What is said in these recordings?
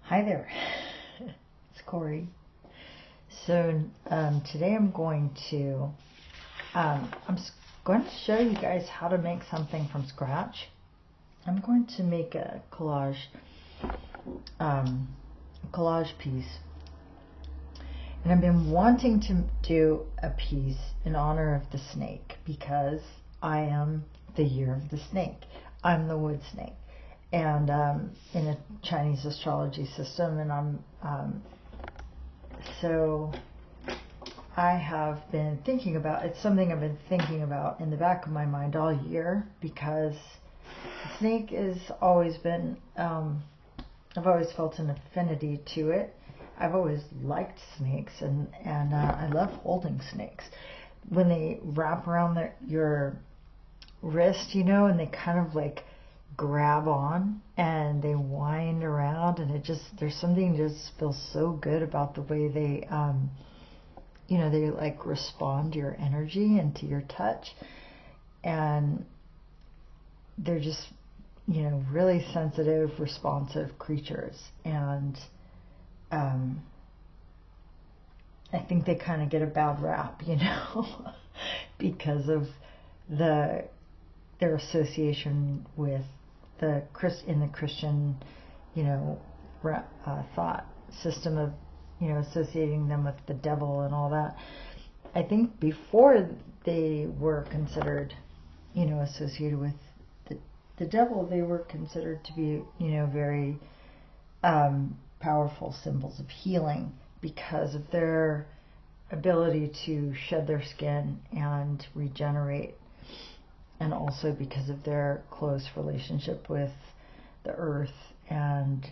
Hi there, it's Corey. So today I'm going to show you guys how to make something from scratch. I'm going to make a collage piece, and I've been wanting to do a piece in honor of the snake because I am the year of the snake. I'm the wood snake. And in a Chinese astrology system, and so I have been thinking about, it's something I've been thinking about in the back of my mind all year, because the snake has always been, I've always felt an affinity to it. I've always liked snakes, and I love holding snakes. When they wrap around your wrist, you know, and they kind of like grab on and they wind around, and there's something just feels so good about the way they they like respond to your energy and to your touch, and they're just really sensitive, responsive creatures. And I think they kind of get a bad rap, because of their association with in the Christian, thought system of, associating them with the devil and all that. I think before they were considered, associated with the devil, they were considered to be, very powerful symbols of healing because of their ability to shed their skin and regenerate, and also because of their close relationship with the earth, and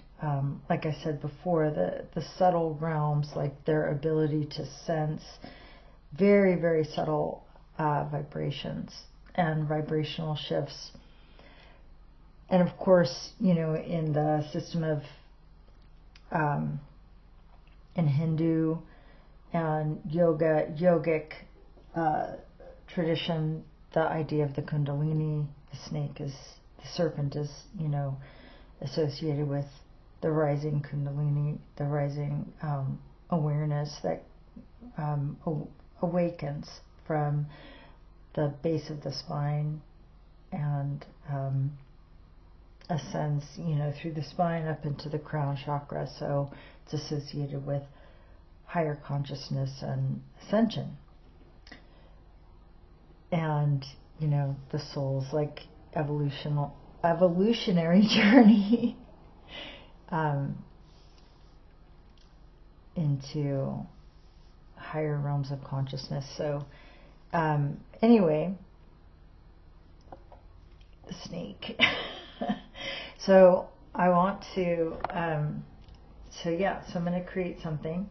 like I said before, the subtle realms, like their ability to sense very, very subtle vibrations and vibrational shifts. And of course, in the system of in Hindu and yogic tradition, the idea of the Kundalini, the serpent is, associated with the rising Kundalini, the rising awareness that awakens from the base of the spine and ascends, through the spine up into the crown chakra. So it's associated with higher consciousness and ascension. And the soul's like evolutionary journey into higher realms of consciousness. So anyway, the snake. So I want to so I'm going to create something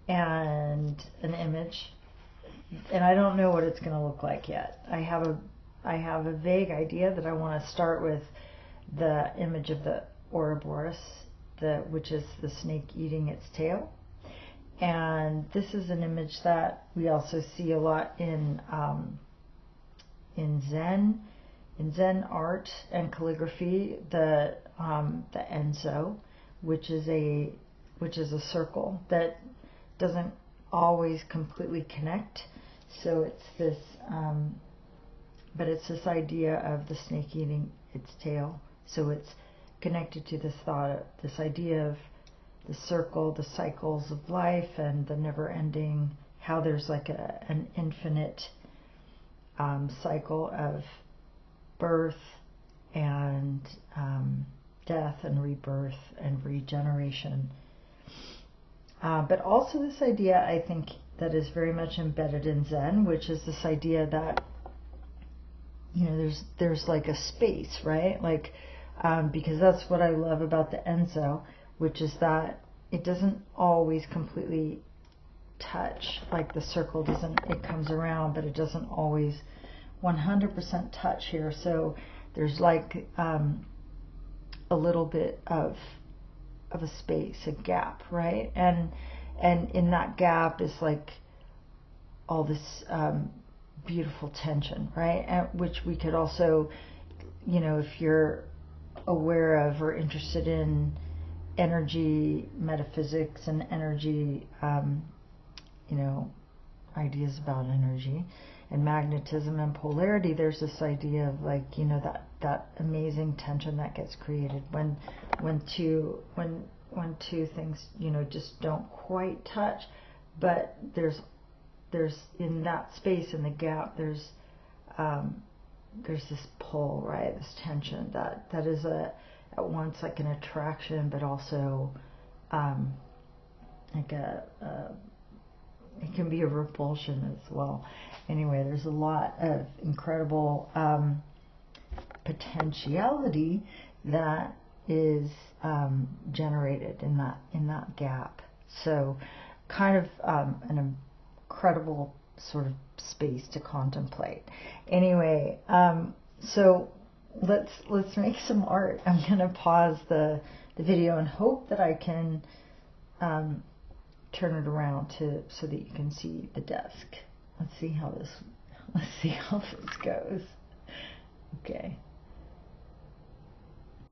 and an image, and I don't know what it's going to look like yet. I have a vague idea that I want to start with the image of the Ouroboros, which is the snake eating its tail. And this is an image that we also see a lot in Zen art and calligraphy. The Enzo, which is a circle that doesn't always completely connect. So it's this, but it's this idea of the snake eating its tail. So it's connected to this thought, this idea of the circle, the cycles of life, and the never-ending, how there's like an infinite cycle of birth and death and rebirth and regeneration. But also this idea, I think, that is very much embedded in Zen, which is this idea that there's like a space, right? Like because that's what I love about the Enzo, which is that it doesn't always completely touch. Like the circle it comes around, but it doesn't always 100% touch here. So there's like a little bit of a space, a gap, right? And in that gap is like all this beautiful tension, right? Which we could also, if you're aware of or interested in energy metaphysics and energy, you know, ideas about energy and magnetism and polarity. There's this idea of, like, you know, that amazing tension that gets created when two things, you know, just don't quite touch, but there's in that space, in the gap, there's this pull, right? This tension that is at once like an attraction, but also like it can be a repulsion as well. Anyway, there's a lot of incredible potentiality that is generated in that gap. So kind of an incredible sort of space to contemplate. Anyway, so let's make some art. I'm gonna pause the video and hope that I can turn it around so that you can see the desk. Let's see how this goes. Okay.